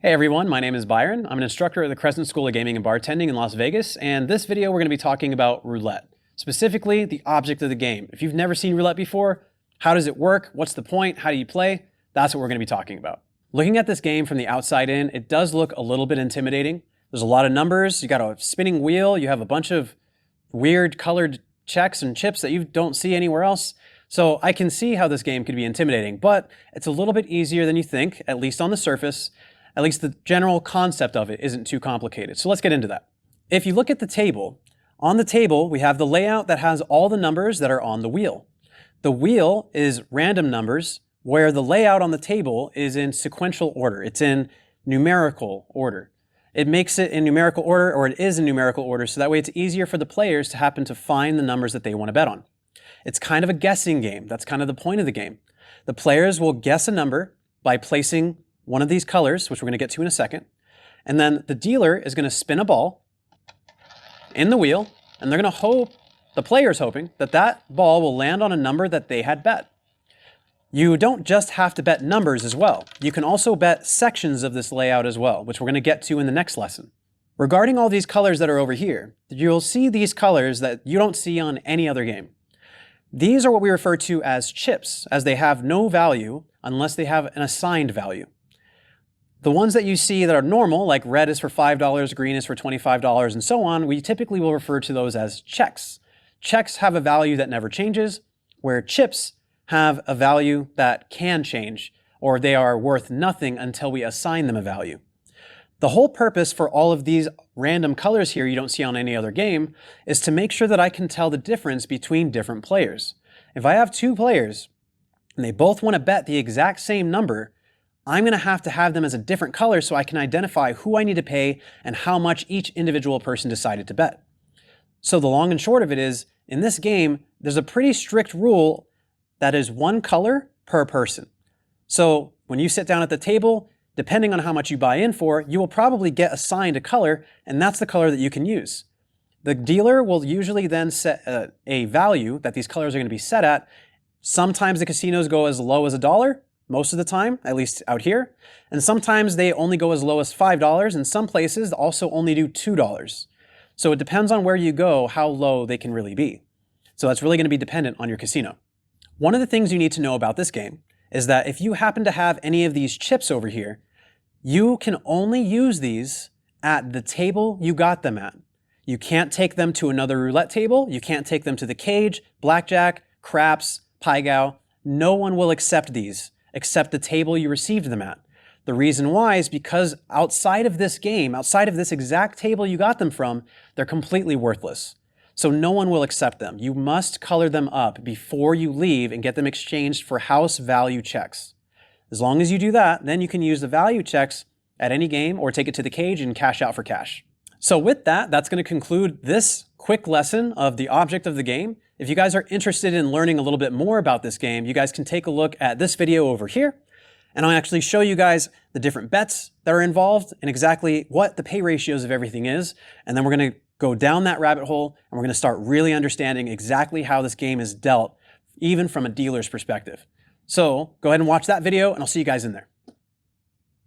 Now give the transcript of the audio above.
Hey everyone, my name is Byron. I'm an instructor at the Crescent School of Gaming and Bartending in Las Vegas, and this video we're going to be talking about roulette, specifically the object of the game. If you've never seen roulette before, how does it work? What's the point? How do you play? That's what we're going to be talking about. Looking at this game from the outside in, it does look a little bit intimidating. There's a lot of numbers, you got a spinning wheel, you have a bunch of weird colored checks and chips that you don't see anywhere else. So I can see how this game could be intimidating, but it's a little bit easier than you think, at least on the surface. At least the general concept of it isn't too complicated. So let's get into that. If you look at the table, on the table we have the layout that has all the numbers that are on the wheel. The wheel is random numbers, where the layout on the table is in sequential order. It's in numerical order. It makes it in numerical order, or it is in numerical order, so that way it's easier for the players to happen to find the numbers that they want to bet on. It's kind of a guessing game. That's kind of the point of the game. The players will guess a number by placing one of these colors, which we're going to get to in a second, and then the dealer is going to spin a ball in the wheel, and they're going to hope, the player's hoping, that that ball will land on a number that they had bet. You don't just have to bet numbers as well. You can also bet sections of this layout as well, which we're going to get to in the next lesson. Regarding all these colors that are over here, you'll see these colors that you don't see on any other game. These are what we refer to as chips, as they have no value unless they have an assigned value. The ones that you see that are normal, like red is for $5, green is for $25, and so on, we typically will refer to those as checks. Checks have a value that never changes, where chips have a value that can change, or they are worth nothing until we assign them a value. The whole purpose for all of these random colors here you don't see on any other game is to make sure that I can tell the difference between different players. If I have two players and they both want to bet the exact same number, I'm going to have them as a different color so I can identify who I need to pay and how much each individual person decided to bet. So the long and short of it is, in this game, there's a pretty strict rule that is one color per person. So when you sit down at the table, depending on how much you buy in for, you will probably get assigned a color, and that's the color that you can use. The dealer will usually then set a value that these colors are going to be set at. Sometimes the casinos go as low as $1. Most of the time, at least out here. And sometimes they only go as low as $5, and some places also only do $2. So it depends on where you go, how low they can really be. So that's really going to be dependent on your casino. One of the things you need to know about this game is that if you happen to have any of these chips over here, you can only use these at the table you got them at. You can't take them to another roulette table. You can't take them to the cage, blackjack, craps, pai gow. No one will accept these except the table you received them at. The reason why is because outside of this game, outside of this exact table you got them from, they're completely worthless. So no one will accept them. You must color them up before you leave and get them exchanged for house value checks. As long as you do that, then you can use the value checks at any game or take it to the cage and cash out for cash. So with that, that's going to conclude this quick lesson of the object of the game. If you guys are interested in learning a little bit more about this game, you guys can take a look at this video over here, and I'll actually show you guys the different bets that are involved and exactly what the pay ratios of everything is. And then we're going to go down that rabbit hole, and we're going to start really understanding exactly how this game is dealt, even from a dealer's perspective. So go ahead and watch that video, and I'll see you guys in there.